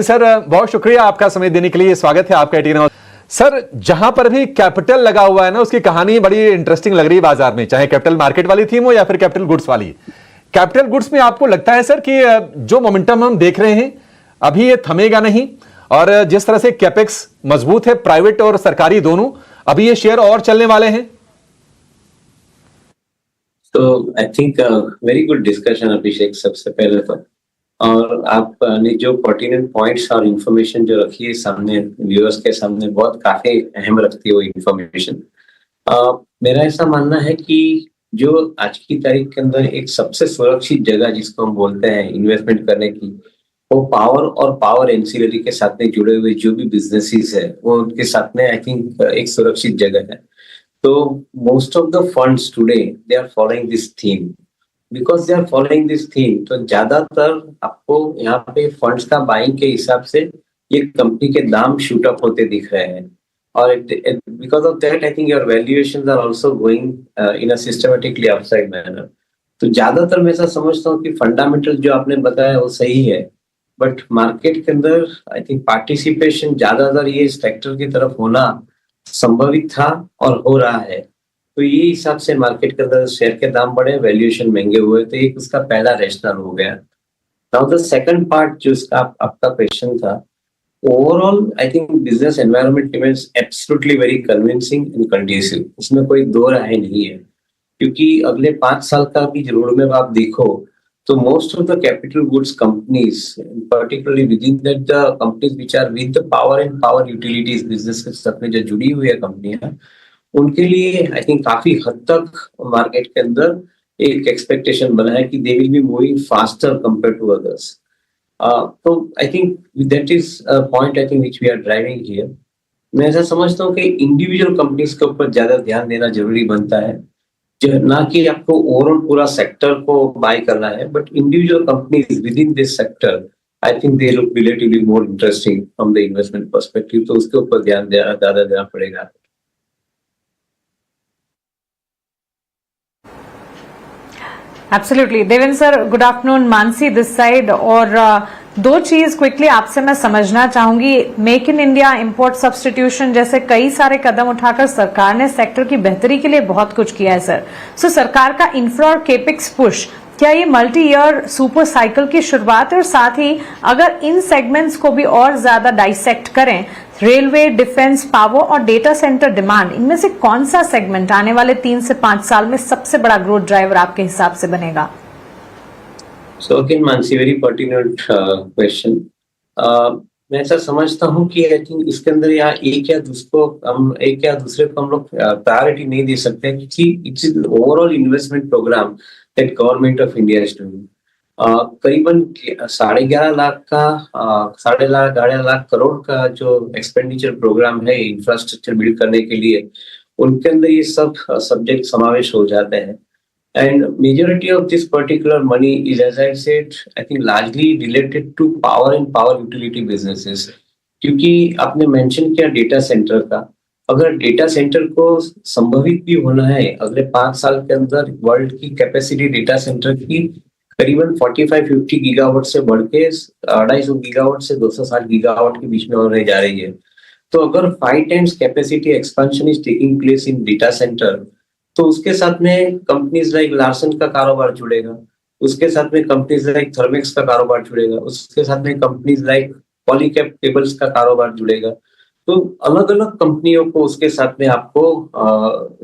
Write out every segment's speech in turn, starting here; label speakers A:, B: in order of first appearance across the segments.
A: Sir बहुत शुक्रिया आपका समय देने के लिए। स्वागत है आपका 18 हाउस। सर जहां पर भी कैपिटल लगा हुआ है ना, उसकी कहानी बड़ी इंटरेस्टिंग लग रही है बाजार में, चाहे कैपिटल मार्केट वाली थीम हो या फिर कैपिटल गुड्स वाली। कैपिटल गुड्स में आपको लगता है सर कि जो मोमेंटम हम देख रहे हैं अभी ये थमेगा नहीं, और जिस तरह से कैपेक्स मजबूत है प्राइवेट और सरकारी दोनों, अभी ये शेयर और चलने वाले हैं?
B: तो I think very good discussion Abhishek. सबसे पहले तो, और आपने जो पर्टिनेंट पॉइंट्स और इन्फॉर्मेशन जो रखी है सामने व्यूअर्स के सामने, बहुत काफी अहम रखती है वो इन्फॉर्मेशन। मेरा ऐसा मानना है कि जो आज की तारीख के अंदर एक सबसे सुरक्षित जगह जिसको हम बोलते हैं इन्वेस्टमेंट करने की, वो पावर और पावर एंसिलरी के साथ में जुड़े हुए जो भी बिजनेसेस है वो उनके साथ में आई थिंक एक सुरक्षित जगह है। तो most of the funds today they are following this theme. Because they are following this theme, तो ज्यादातर आपको यहाँ पे फंड्स का बाइंग के हिसाब से ये कंपनी के दाम शूट अप होते दिख रहे हैं, और because of that I think your valuations are also going in a systematically upside manner. तो ज्यादातर मैं ऐसा समझता हूँ कि फंडामेंटल जो आपने बताया वो सही है, बट मार्केट के अंदर आई थिंक पार्टिसिपेशन ज्यादातर ये सेक्टर की तरफ होना संभवित था और हो रहा है। तो ये हिसाब से मार्केट के अंदर शेयर के दाम बढ़े, वैल्यूएशन महंगे हुए, तो एक उसका पहला रैशनल हो गया। नाउ द सेकंड पार्ट जो इसका आपका क्वेश्चन था, overall I think business environment remains absolutely very convincing and conducive, इसमें कोई दो राय नहीं है। क्योंकि अगले 5 साल का भी रोड मैप आप देखो तो most of the capital goods companies, particularly within that the companies which are with the power and power utilities business के साथ में जो जुड़ी हुई है कंपनियां, उनके लिए आई थिंक काफी हद तक मार्केट के अंदर एक एक्सपेक्टेशन बना है कि they will be moving faster compare to others. तो I think that is point I think which we are driving here. मैं ऐसा समझता हूँ कि इंडिविजुअल कंपनीज के ऊपर ज्यादा ध्यान देना जरूरी बनता है, ना कि आपको ओवरऑल पूरा सेक्टर को बाय करना है, but individual companies with in this sector I think they look relatively more interesting from the investment perspective. तो उसके ऊपर ध्यान ज्यादा देना पड़ेगा।
C: Absolutely. Devendra sir, good afternoon. Mansi this side. और दो चीज क्विकली आपसे मैं समझना चाहूंगी। Make in India, import substitution जैसे कई सारे कदम उठाकर सरकार ने सेक्टर की बेहतरी के लिए बहुत कुछ किया है सर। सो सरकार का इंफ्रा और केपिक्स पुश, क्या ये मल्टी ईयर सुपर साइकिल की शुरुआत है? और साथ ही अगर इन सेगमेंट्स को भी और ज्यादा डाइसेक्ट करें, रेलवे, डिफेंस, पावर और डेटा सेंटर डिमांड, इनमें से कौन सा सेगमेंट आने वाले 3 से 5 साल में सबसे बड़ा ग्रोथ ड्राइवर आपके हिसाब से बनेगा?
B: So again, Mansi, very pertinent question. मैं ऐसा समझता हूँ कि आई थिंक इसके अंदर एक या दूसरे को हम लोग प्रायोरिटी नहीं दे सकते, क्योंकि it's overall investment programme that government of India is doing. करीबन 11.5 लाख करोड़ का जो एक्सपेंडिचर प्रोग्राम है इंफ्रास्ट्रक्चर बिल्ड करने के लिए, उनके अंदर ये सब सब्जेक्ट समावेश हो जाते हैं। And majority of this particular money is, as I said, I think largely related to power and power utility businesses. क्योंकि आपने मेंशन किया डेटा सेंटर का, अगर डेटा सेंटर को संभवित भी होना है अगले 5 साल के अंदर, वर्ल्ड की कैपेसिटी डेटा सेंटर की करीबन 45-50 गीगावाट से बढ़ के 250 गीगावाट से 260 गीगावाट के बीच में होने जा रही है। तो अगर 5 times capacity expansion is taking place in data centre, तो उसके साथ में कंपनीज लाइक लार्सन का कारोबार जुड़ेगा, उसके साथ में कंपनीज लाइक थर्मेक्स का कारोबार जुड़ेगा, उसके साथ में कंपनीज लाइक पॉलीकैप केबल्स का कारोबार जुड़ेगा। तो अलग अलग कंपनियों को उसके साथ में आपको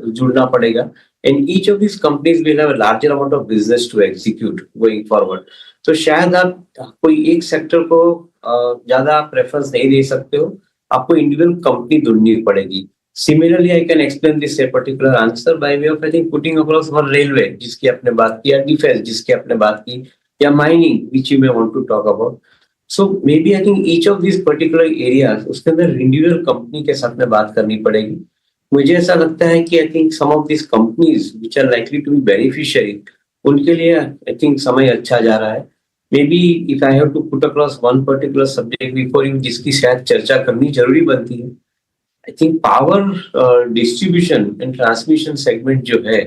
B: जुड़ना पड़ेगा, and each of this companies will have a larger amount of business to execute going forward. तो शायद आप कोई एक सेक्टर को ज्यादा प्रेफरेंस नहीं दे सकते हो, आपको इंडिविजुअल कंपनी ढूंढनी पड़ेगी। Similarly, I can explain this a particular answer by way of I think putting across one railway जिसकी आपने बात की, या डिफेंस जिसकी आपने बात की, या mining which you may want to talk about. So maybe I think each of these particular areas उसके अंदर इंडिविजुअल कंपनी के साथ में बात करनी पड़ेगी। मुझे ऐसा लगता है कि I think some of these companies which are likely to be beneficiary, उनके लिए I think समय अच्छा जा रहा है। Maybe if I have to put across one particular subject before you जिसकी शायद चर्चा करनी जरूरी बनती है, I think power distribution and transmission segment जो है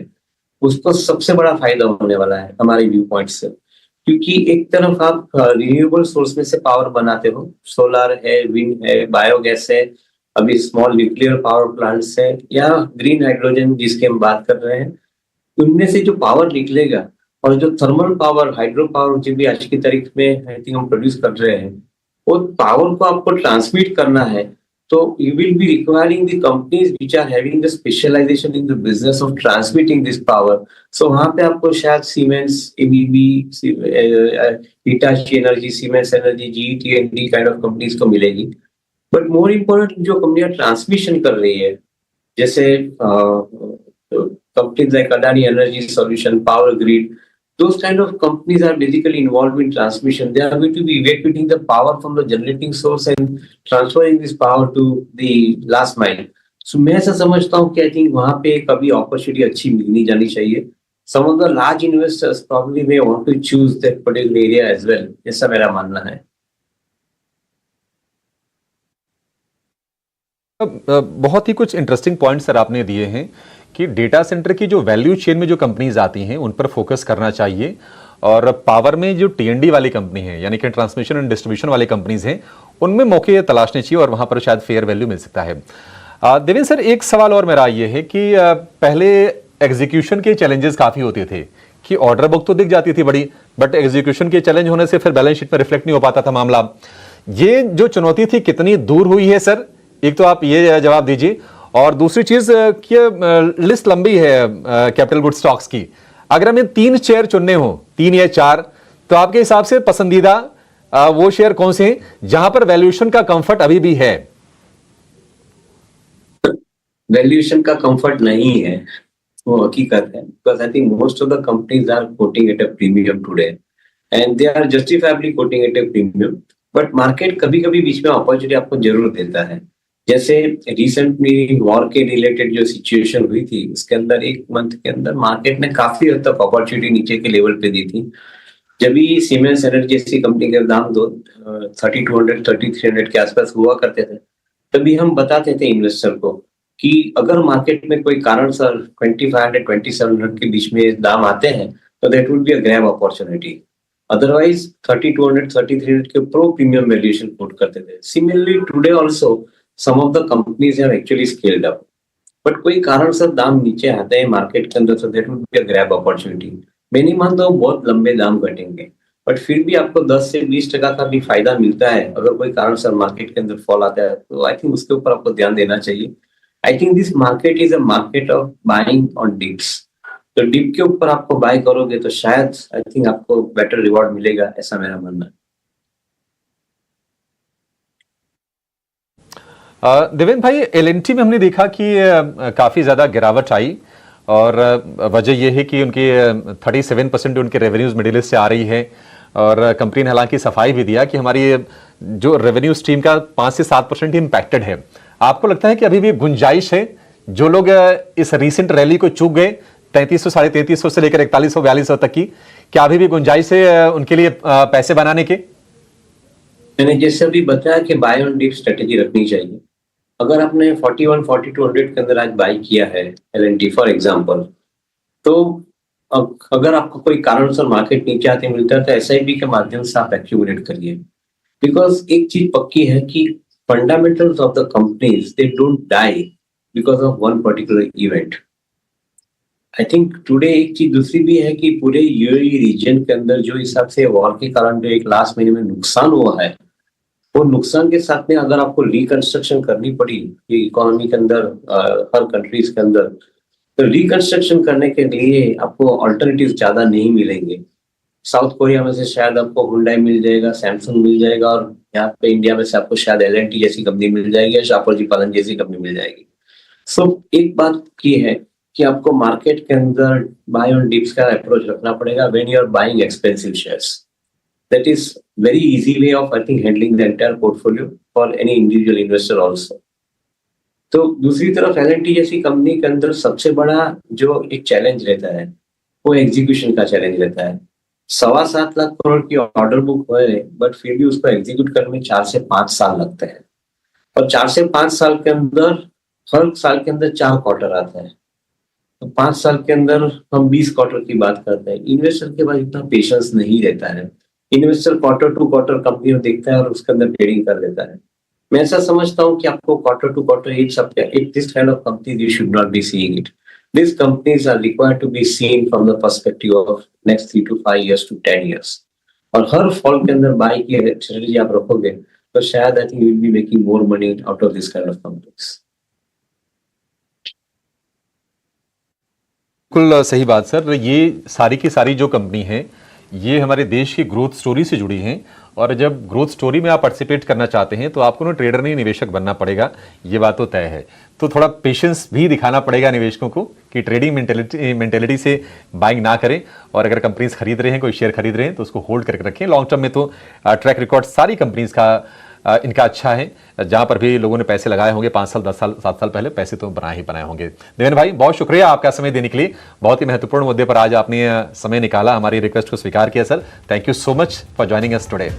B: उसको सबसे बड़ा फायदा होने वाला है हमारे व्यू पॉइंट से। क्योंकि एक तरफ आप रिन्यूएबल सोर्स में से पावर बनाते हो, सोलर है, विंड है, बायोगैस है, अभी स्मॉल न्यूक्लियर पावर प्लांट्स है, या ग्रीन हाइड्रोजन जिसकी हम बात कर रहे हैं, उनमें से जो पावर निकलेगा और जो थर्मल पावर, हाइड्रो पावर जो भी आज की तारीख में आई थिंक हम प्रोड्यूस कर रहे हैं, वो पावर को आपको ट्रांसमिट करना है, तो you will be requiring the companies which are having the specialisation in the business of transmitting this power. So वहां पे आपको शायद Siemens, ABB, Hitachi energy, Siemens energy, G T N D kind of companies को मिलेगी। But more important जो कंपनियां transmission कर रही है, जैसे companies like Adani Energy Solution, Power Grid, those kind of companies are basically involved in transmission. They are going to be evacuating the power from the generating source and transferring this power to the last mile. So मैं ऐसा समझता हूँ कि I think वहाँ पे कभी opportunity अच्छी मिलनी जानी चाहिए. Some of the large investors probably may want to choose that particular area as well. ऐसा मेरा मानना है.
A: बहुत ही कुछ इंटरेस्टिंग पॉइंट सर आपने दिए हैं कि डेटा सेंटर की जो वैल्यू चेन में जो कंपनीज आती हैं उन पर फोकस करना चाहिए, और पावर में जो टीएनडी वाली कंपनी है यानी कि ट्रांसमिशन एंड डिस्ट्रीब्यूशन वाली कंपनीज हैं उनमें मौके तलाशने चाहिए और वहां पर शायद फेयर वैल्यू मिल सकता है। देवेंद्र सर, एक सवाल और मेरा ये है कि पहले एग्जीक्यूशन के चैलेंजेस काफी होते थे कि ऑर्डर बुक तो दिख जाती थी बड़ी, बट एग्जीक्यूशन के चैलेंज होने से फिर बैलेंस शीट में रिफ्लेक्ट नहीं हो पाता था मामला। ये जो चुनौती थी कितनी दूर हुई है सर, एक तो आप ये जवाब दीजिए, और दूसरी चीज कि लिस्ट लंबी है कैपिटल गुड स्टॉक्स की, अगर हमें 3 शेयर चुनने हो, 3 या 4, तो आपके हिसाब से पसंदीदा वो शेयर कौन से हैं जहां पर वैल्यूएशन का कंफर्ट अभी भी है?
B: वैल्यूएशन का कंफर्ट नहीं है, वो हकीकत है, because I think most of the companies are quoting at a premium today and they are justifiably quoting at a premium. But market कभी कभी बीच में अपॉर्चुनिटी आपको जरूर देता है। जैसे रिसेंटली वॉर के रिलेटेड जो सिचुएशन हुई थी, उसके अंदर 1 मंथ के अंदर मार्केट ने काफी हद तक अपॉर्चुनिटी नीचे के लेवल पे दी थी। जब भी सीमेंस एनर्जी जैसी कंपनी के दाम 3200 3300 के आसपास हुआ करते थे, तभी हम बताते थे इन्वेस्टर को कि अगर मार्केट में कोई कारण सर 2500 2700 के बीच में दाम आते हैं तो that would be a grab opportunity. Otherwise 3200 3300 के प्रो प्रीमियम वैल्यूएशन कोट करते थे। Similarly today also some of the companies have actually scaled up, but कोई कारण से दाम नीचे आते हैं मार्केट के अंदर, so that would be a grab opportunity। मैं नहीं मानता हूँ बहुत लंबे दाम घटेंगे, बट फिर भी आपको 10 से 20% का भी फायदा मिलता है अगर कोई कारण से मार्केट के अंदर फॉल आता है, तो आई थिंक उसके ऊपर आपको ध्यान देना चाहिए। I think this market is a market of buying on dips, तो डिप के ऊपर आपको बाय करोगे तो शायद आई थिंक आपको बेटर रिवॉर्ड मिलेगा, ऐसा मेरा मानना है।
A: देवेंद्र भाई, एलएनटी में हमने देखा कि काफी ज्यादा गिरावट आई, और वजह यह है कि उनके 37% उनके रेवेन्यूज मिडिल ईस्ट से आ रही है, और कंपनी ने हालांकि सफाई भी दिया कि हमारी जो रेवेन्यू स्ट्रीम का 5 से 7% ही इम्पैक्टेड है। आपको लगता है कि अभी भी गुंजाइश है, जो लोग इस रीसेंट रैली को चूक गए 3300 साढ़े 3300 से लेकर 4100 4200 तक की, क्या अभी भी गुंजाइश है उनके लिए पैसे बनाने के?
B: मैंने जैसे अभी बताया कि बाय ऑन डिप स्ट्रेटेजी रखनी चाहिए। अगर आपने 41 4200 के अंदर आज बाई किया है एलएनटी फॉर एग्जांपल, तो अगर आपको कोई कारण से मार्केट नीचे आते मिलता है तो एसआईपी के माध्यम से आप एक्यूमुलेट करिए, बिकॉज एक चीज पक्की है कि fundamentals of the companies they don't die because of one particular event. I think today एक चीज दूसरी भी है कि पूरे यूएई रीजन के अंदर जो हिसाब से वॉर के कारण जो एक लास्ट महीने में नुकसान हुआ है, वो नुकसान के साथ में अगर आपको रिकंस्ट्रक्शन करनी पड़ी इकोनॉमी के अंदर हर कंट्रीज के अंदर, तो रिकंस्ट्रक्शन करने के लिए आपको ऑल्टरनेटिव ज्यादा नहीं मिलेंगे। साउथ कोरिया में से शायद आपको हुंडई मिल जाएगा, सैमसंग मिल जाएगा, और यहाँ पे इंडिया में से आपको शायद एलएनटी जैसी कंपनी मिल जाएगी या शापोर जी पालन जैसी कंपनी मिल जाएगी। सो एक बात की है कि आपको मार्केट के अंदर बाय ऑन डिप्स का अप्रोच रखना पड़ेगा when you are buying expensive shares. That is very easy way of I think handling the entire portfolio for any individual investor also। तो दूसरी तरफ एलएनटी जैसी कंपनी के अंदर सबसे बड़ा जो एक चैलेंज रहता है वो एग्जीक्यूशन का चैलेंज रहता है। 7.25 लाख करोड़ की ऑर्डर बुक है, बट फिर भी उसको एग्जीक्यूट करने में 4 से 5 साल लगते हैं, और 4 से 5 साल के अंदर हर साल के अंदर 4 क्वार्टर आता है। तो 5 साल के अंदर हम 20 क्वार्टर की बात करते हैं। इन्वेस्टर के पास इतना पेशेंस नहीं रहता है। Investor quarter to quarter company को देखता है और उसके अंदर ट्रेडिंग कर लेता है। मैं ऐसा समझता हूँ कि आपको quarter to quarter this kind of company you should not be seeing it. These companies are required to be seen from the perspective of next 3 to 5 years to 10 years. और हर फॉल के अंदर बाय की strategy आप रखोगे तो शायद I think you will be making more money out of this kind of companies.
A: बिल्कुल सही बात सर। ये सारी की सारी जो कंपनी है ये हमारे देश की ग्रोथ स्टोरी से जुड़ी हैं, और जब ग्रोथ स्टोरी में आप पार्टिसिपेट करना चाहते हैं तो आपको ना ट्रेडर नहीं निवेशक बनना पड़ेगा, ये बात तो तय है। तो थोड़ा पेशेंस भी दिखाना पड़ेगा निवेशकों को कि ट्रेडिंग मेंटेलिटी से बाइंग ना करें, और अगर कंपनीज खरीद रहे हैं, कोई शेयर खरीद रहे हैं तो उसको होल्ड करके रखें। लॉन्ग टर्म में तो ट्रैक रिकॉर्ड सारी कंपनीज का इनका अच्छा है। जहां पर भी लोगों ने पैसे लगाए होंगे 5 साल 10 साल 7 साल पहले, पैसे तो बनाए ही बनाए होंगे। देवेन भाई बहुत शुक्रिया आपका समय देने के लिए, बहुत ही महत्वपूर्ण मुद्दे पर आज आपने समय निकाला, हमारी रिक्वेस्ट को स्वीकार किया sir. Thank you so much for joining us today.